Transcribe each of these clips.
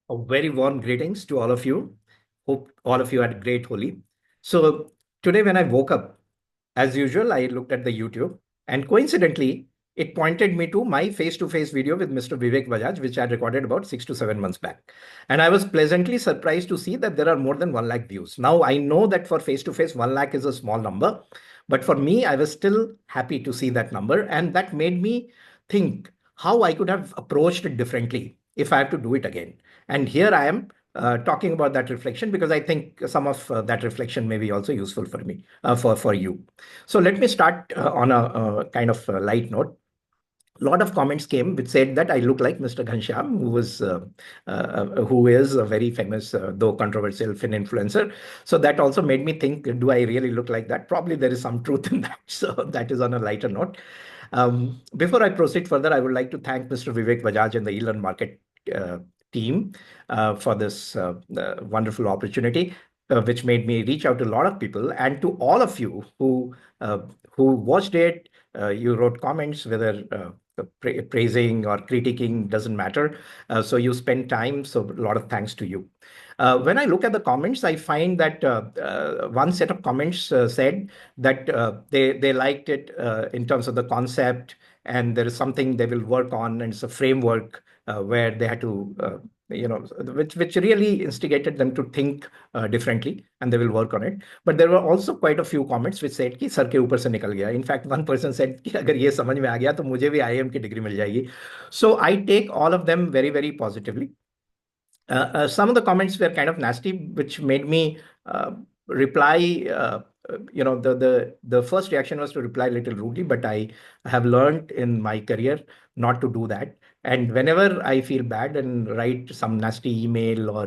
A very warm greetings to all of you. Hope all of you had a great Holi. So today when I woke up, as usual, I looked at the YouTube and coincidentally, it pointed me to my face-to-face video with Mr. Vivek Bajaj, which I had recorded about 6 to 7 months back. And I was pleasantly surprised to see that there are more than 1 lakh views. Now, I know that for face-to-face, 1 lakh is a small number. But for me, I was still happy to see that number. And that made me think how I could have approached it differently if I have to do it again. And here I am talking about that reflection because I think some of that reflection may be also useful for me, for you. So let me start on a kind of light note. A lot of comments came which said that I look like Mr. Ghanshyam, who is a very famous, though controversial, Fin influencer. So that also made me think, do I really look like that? Probably there is some truth in that. So that is on a lighter note. Before I proceed further, I would like to thank Mr. Vivek Bajaj and the eLearn Market uh, team for this wonderful opportunity, which made me reach out to a lot of people and to all of you who watched it. You wrote comments, whether praising or critiquing doesn't matter. So you spend time. So a lot of thanks to you. When I look at the comments, I find that one set of comments said that they liked it in terms of the concept, and there is something they will work on, and it's a framework where they had to, which really instigated them to think differently, and they will work on it. But there were also quite a few comments which said कि sir के ऊपर से निकल गया. In fact, one person said कि अगर ये समझ में आ गया तो मुझे भी IIM की डिग्री मिल जाएगी. So I take all of them very, very positively. Some of the comments were kind of nasty, which made me reply. The first reaction was to reply a little rudely, but I have learned in my career not to do that. And whenever I feel bad and write some nasty email or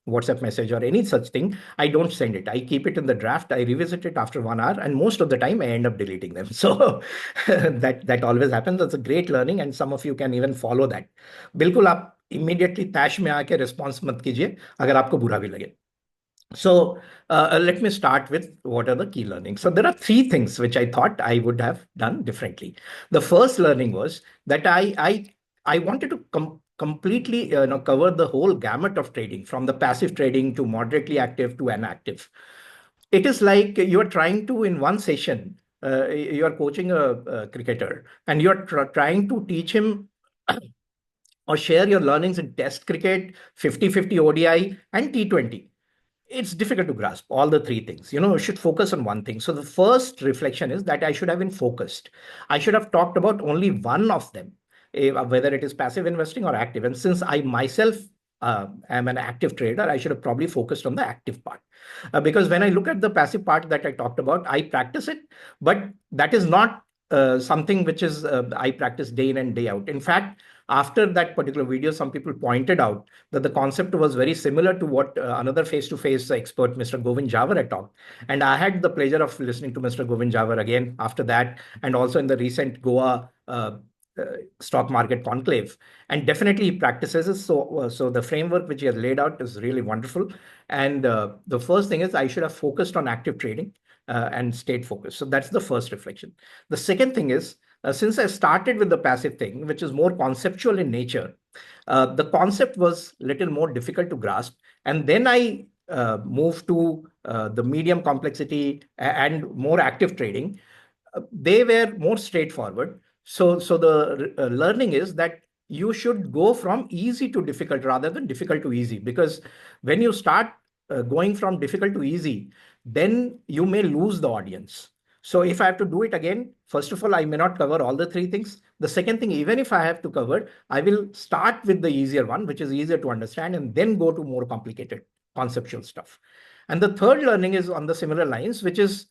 WhatsApp message or any such thing, I don't send it. I keep it in the draft. I revisit it after 1 hour, and most of the time I end up deleting them. So that always happens. That's a great learning, and some of you can even follow that. बिल्कुल आप immediately तैश में आके response मत कीजिए अगर आपको बुरा भी लगे. So let me start with what are the key learnings. So there are three things which I thought I would have done differently. The first learning was that I wanted to completely cover the whole gamut of trading, from the passive trading to moderately active to inactive. It is like you are trying to, in one session, you are coaching a cricketer and you are trying to teach him or share your learnings in test cricket, 50-50 ODI, and T20. It's difficult to grasp all the three things. You should focus on one thing. So the first reflection is that I should have been focused. I should have talked about only one of them, whether it is passive investing or active. And since I myself am an active trader, I should have probably focused on the active part. Because when I look at the passive part that I talked about, I practice it, but that is not something which is I practice day in and day out. In fact, after that particular video, some people pointed out that the concept was very similar to what another face-to-face expert, Mr. Govind Jawar, had talked. And I had the pleasure of listening to Mr. Govind Jawar again after that, and also in the recent Goa stock market conclave. And definitely he practices it. So the framework which he has laid out is really wonderful. And the first thing is I should have focused on active trading and stayed focused. So that's the first reflection. The second thing is, since I started with the passive thing, which is more conceptual in nature, the concept was a little more difficult to grasp. And then I moved to the medium complexity and more active trading. They were more straightforward. So the learning is that you should go from easy to difficult rather than difficult to easy, because when you start going from difficult to easy, then you may lose the audience. So if I have to do it again, first of all, I may not cover all the three things. The second thing, even if I have to cover, I will start with the easier one, which is easier to understand, and then go to more complicated conceptual stuff. And the third learning is on the similar lines, which is,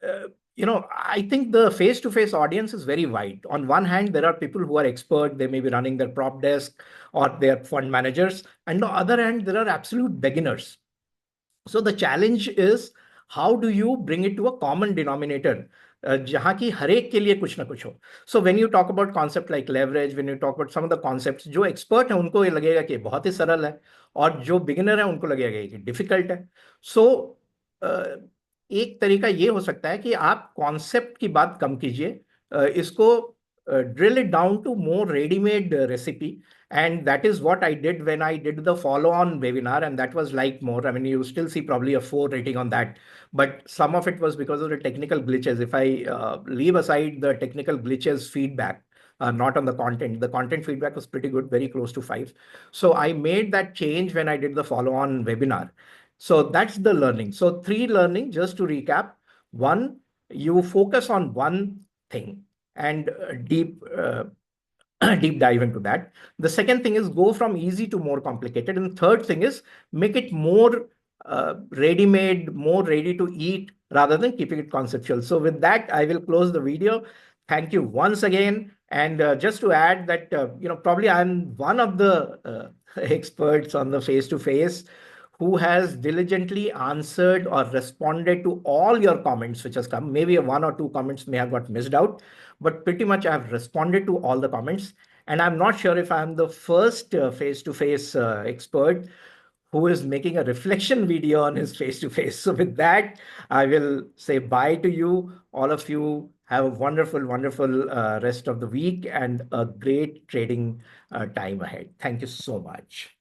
I think the face-to-face audience is very wide. On one hand, there are people who are expert, they may be running their prop desk or their fund managers. And on the other hand, there are absolute beginners. So the challenge is, how do you bring it to a common denominator? जहाँ की हर एक के लिए कुछ ना कुछ हो. So when you talk about concept like leverage, when you talk about some of the concepts, जो expert है उनको ये लगेगा कि बहुत ही सरल है, और जो beginner है उनको लगेगा कि difficult है. So एक तरीका ये हो सकता है कि आप कॉन्सेप्ट की बात कम कीजिए, इसको drill it down to more readymade recipe And that is what I did when I did the follow-on webinar, and that was liked more. I mean, you still see probably a 4 rating on that, but some of it was because of the technical glitches. If I leave aside the technical glitches feedback, not on the content feedback was pretty good, very close to 5. So I made that change when I did the follow-on webinar. So that's the learning. So 3 learning, just to recap. One, you focus on one thing and deep dive into that. The second thing is go from easy to more complicated. And the third thing is make it more ready-made, more ready to eat rather than keeping it conceptual. So with that, I will close the video. Thank you once again. And just to add that, probably I'm one of the experts on the face-to-face who has diligently answered or responded to all your comments which has come. Maybe one or two comments may have got missed out, but pretty much I've responded to all the comments. And I'm not sure if I'm the first face-to-face expert who is making a reflection video on his face-to-face. So with that, I will say bye to you. All of you have a wonderful, wonderful rest of the week and a great trading time ahead. Thank you so much.